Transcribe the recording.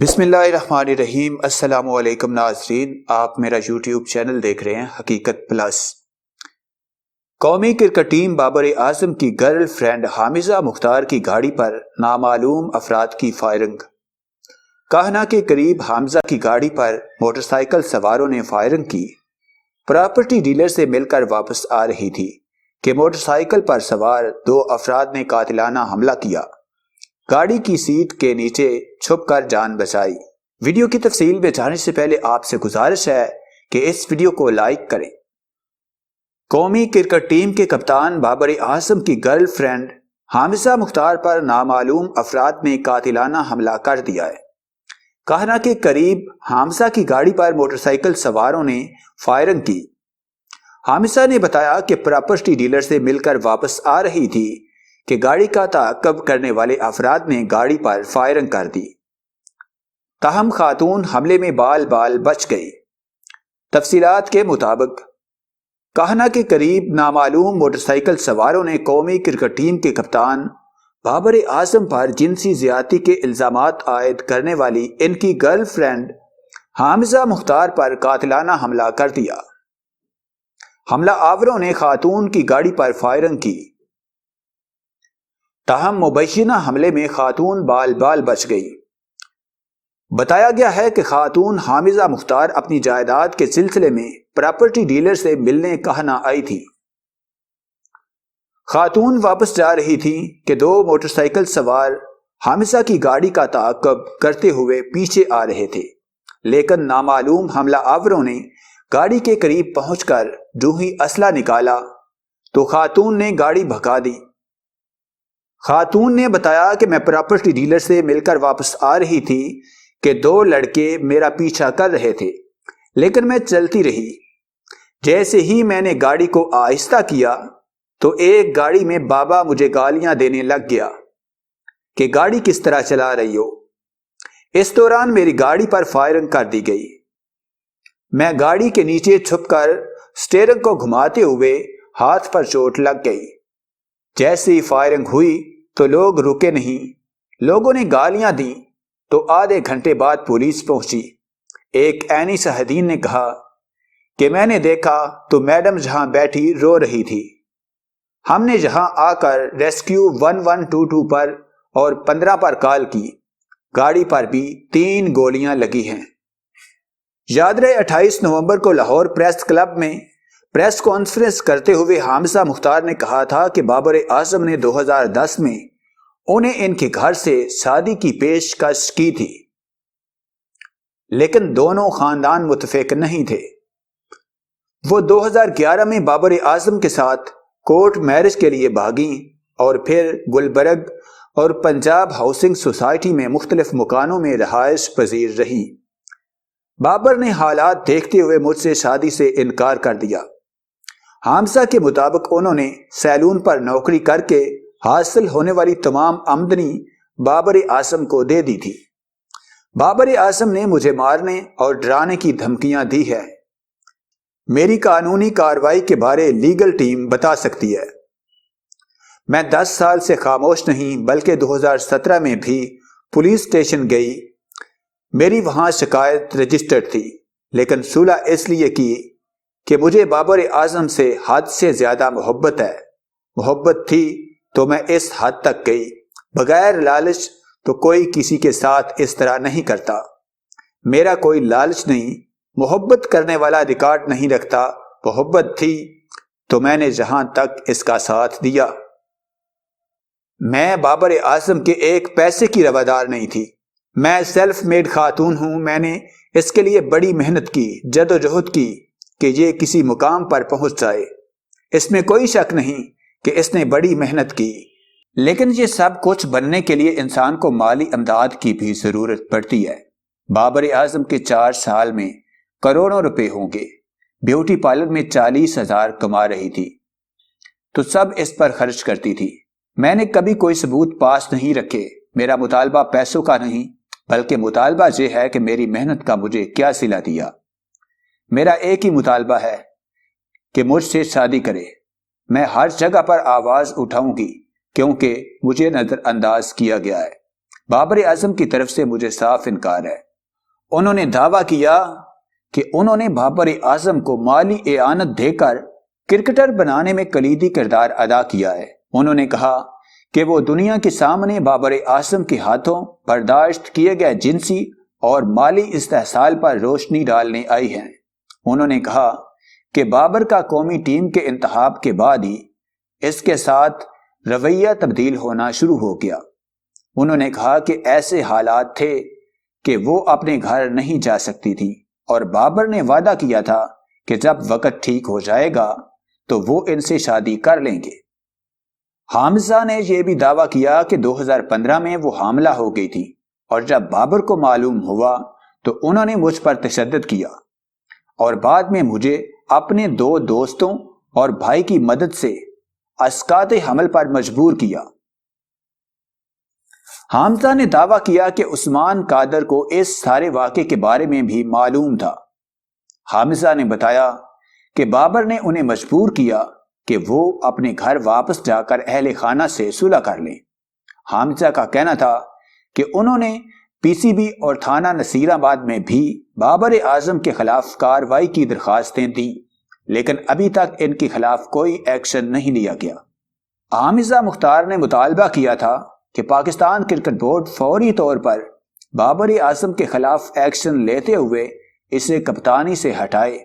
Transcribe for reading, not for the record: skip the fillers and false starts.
بسم اللہ الرحمن الرحیم۔ السلام علیکم ناظرین، آپ میرا یوٹیوب چینل دیکھ رہے ہیں حقیقت پلس۔ قومی کرکٹ ٹیم بابر اعظم کی گرل فرینڈ حامزہ مختار کی گاڑی پر نامعلوم افراد کی فائرنگ۔ کاہنہ کے قریب حامزہ کی گاڑی پر موٹر سائیکل سواروں نے فائرنگ کی۔ پراپرٹی ڈیلر سے مل کر واپس آ رہی تھی کہ موٹر سائیکل پر سوار دو افراد نے قاتلانہ حملہ کیا۔ گاڑی کی سیٹ کے نیچے چھپ کر جان بچائی۔ ویڈیو کی تفصیل میں جانے سے پہلے آپ سے گزارش ہے کہ اس ویڈیو کو لائک کریں۔ قومی کرکٹ ٹیم کے کپتان بابر اعظم کی گرل فرینڈ حامزہ مختار پر نامعلوم افراد نے قاتلانہ حملہ کر دیا ہے۔ کاہنہ کے قریب حامزہ کی گاڑی پر موٹر سائیکل سواروں نے فائرنگ کی۔ حامزہ نے بتایا کہ پراپرٹی ڈیلر سے مل کر واپس آ رہی تھی کہ گاڑی کا تعاقب کرنے والے افراد نے گاڑی پر فائرنگ کر دی۔ تاہم خاتون حملے میں بال بال بچ گئی۔ تفصیلات کے مطابق کاہنہ کے قریب نامعلوم موٹر سائیکل سواروں نے قومی کرکٹ ٹیم کے کپتان بابر اعظم پر جنسی زیادتی کے الزامات عائد کرنے والی ان کی گرل فرینڈ حامزہ مختار پر قاتلانہ حملہ کر دیا۔ حملہ آوروں نے خاتون کی گاڑی پر فائرنگ کی، تاہم مبینہ حملے میں خاتون بال بال بچ گئی۔ بتایا گیا ہے کہ خاتون حامزہ مختار اپنی جائیداد کے سلسلے میں پراپرٹی ڈیلر سے ملنے کاہنہ آئی تھی۔ خاتون واپس جا رہی تھی کہ دو موٹر سائیکل سوار حامزہ کی گاڑی کا تعاقب کرتے ہوئے پیچھے آ رہے تھے، لیکن نامعلوم حملہ آوروں نے گاڑی کے قریب پہنچ کر جو ہی اسلحہ نکالا تو خاتون نے گاڑی بھگا دی۔ خاتون نے بتایا کہ میں پراپرٹی ڈیلر سے مل کر واپس آ رہی تھی کہ دو لڑکے میرا پیچھا کر رہے تھے، لیکن میں چلتی رہی۔ جیسے ہی میں نے گاڑی کو آہستہ کیا تو ایک گاڑی میں بابا مجھے گالیاں دینے لگ گیا کہ گاڑی کس طرح چلا رہی ہو۔ اس دوران میری گاڑی پر فائرنگ کر دی گئی۔ میں گاڑی کے نیچے چھپ کر سٹیئرنگ کو گھماتے ہوئے ہاتھ پر چوٹ لگ گئی۔ جیسے ہی فائرنگ ہوئی تو لوگ رکے نہیں، لوگوں نے گالیاں دیں تو آدھے گھنٹے بعد پولیس پہنچی۔ ایک عینی شاہدین نے کہا کہ میں نے دیکھا تو میڈم جہاں بیٹھی رو رہی تھی۔ ہم نے جہاں آ کر ریسکیو 1122 پر اور 15 پر کال کی۔ گاڑی پر بھی 3 گولیاں لگی ہیں۔ یاد رہے 28 نومبر کو لاہور پریس کلب میں پریس کانفرنس کرتے ہوئے حامزہ مختار نے کہا تھا کہ بابر اعظم نے 2010 میں انہیں ان کے گھر سے شادی کی پیشکش کی تھی، لیکن دونوں خاندان متفق نہیں تھے۔ وہ 2011 میں بابر اعظم کے ساتھ کورٹ میرج کے لیے بھاگیں اور پھر گلبرگ اور پنجاب ہاؤسنگ سوسائٹی میں مختلف مکانوں میں رہائش پذیر رہیں۔ بابر نے حالات دیکھتے ہوئے مجھ سے شادی سے انکار کر دیا۔ حامزہ کے مطابق انہوں نے سیلون پر نوکری کر کے حاصل ہونے والی تمام آمدنی بابر اعظم کو دے دی تھی۔ بابر اعظم نے مجھے مارنے اور ڈرانے کی دھمکیاں دی ہے۔ میری قانونی کارروائی کے بارے لیگل ٹیم بتا سکتی ہے۔ میں 10 سال سے خاموش نہیں بلکہ 2017 میں بھی پولیس اسٹیشن گئی۔ میری وہاں شکایت رجسٹرڈ تھی، لیکن صلح اس لیے کی کہ مجھے بابر اعظم سے حد سے زیادہ محبت ہے۔ محبت تھی تو میں اس حد تک گئی۔ بغیر لالچ تو کوئی کسی کے ساتھ اس طرح نہیں کرتا۔ میرا کوئی لالچ نہیں، محبت کرنے والا ریکارڈ نہیں رکھتا۔ محبت تھی تو میں نے جہاں تک اس کا ساتھ دیا۔ میں بابر اعظم کے ایک پیسے کی روادار نہیں تھی۔ میں سیلف میڈ خاتون ہوں۔ میں نے اس کے لیے بڑی محنت کی، جدوجہد کی کہ یہ کسی مقام پر پہنچ جائے۔ اس میں کوئی شک نہیں کہ اس نے بڑی محنت کی، لیکن یہ سب کچھ بننے کے لیے انسان کو مالی امداد کی بھی ضرورت پڑتی ہے۔ بابر اعظم کے 4 سال میں کروڑوں روپے ہوں گے۔ بیوٹی پارلر میں 40,000 کما رہی تھی تو سب اس پر خرچ کرتی تھی۔ میں نے کبھی کوئی ثبوت پاس نہیں رکھے۔ میرا مطالبہ پیسوں کا نہیں بلکہ مطالبہ یہ ہے کہ میری محنت کا مجھے کیا صلہ دیا۔ میرا ایک ہی مطالبہ ہے کہ مجھ سے شادی کرے۔ میں ہر جگہ پر آواز اٹھاؤں گی کیونکہ مجھے نظر انداز کیا گیا ہے۔ بابر اعظم کی طرف سے مجھے صاف انکار ہے۔ انہوں نے دعویٰ کیا کہ انہوں نے بابر اعظم کو مالی اعانت دے کر کرکٹر بنانے میں کلیدی کردار ادا کیا ہے۔ انہوں نے کہا کہ وہ دنیا کے سامنے بابر اعظم کے ہاتھوں برداشت کیے گئے جنسی اور مالی استحصال پر روشنی ڈالنے آئی ہیں۔ انہوں نے کہا کہ بابر کا قومی ٹیم کے انتخاب کے بعد ہی اس کے ساتھ رویہ تبدیل ہونا شروع ہو گیا۔ انہوں نے کہا کہ ایسے حالات تھے کہ وہ اپنے گھر نہیں جا سکتی تھی اور بابر نے وعدہ کیا تھا کہ جب وقت ٹھیک ہو جائے گا تو وہ ان سے شادی کر لیں گے۔ حامزہ نے یہ بھی دعویٰ کیا کہ 2015 میں وہ حاملہ ہو گئی تھی اور جب بابر کو معلوم ہوا تو انہوں نے مجھ پر تشدد کیا اور بعد میں مجھے اپنے 2 دوستوں اور بھائی کی مدد سے اسقاط حمل پر مجبور کیا۔ حامزہ نے دعویٰ کیا کہ عثمان قادر کو اس سارے واقعے کے بارے میں بھی معلوم تھا۔ حامزہ نے بتایا کہ بابر نے انہیں مجبور کیا کہ وہ اپنے گھر واپس جا کر اہل خانہ سے صلح کر لیں۔ حامزہ کا کہنا تھا کہ انہوں نے پی سی بی اور تھانہ نصیر آباد میں بھی بابر اعظم کے خلاف کارروائی کی درخواستیں دیں، لیکن ابھی تک ان کے خلاف کوئی ایکشن نہیں لیا گیا۔ حامزہ مختار نے مطالبہ کیا تھا کہ پاکستان کرکٹ بورڈ فوری طور پر بابر اعظم کے خلاف ایکشن لیتے ہوئے اسے کپتانی سے ہٹائے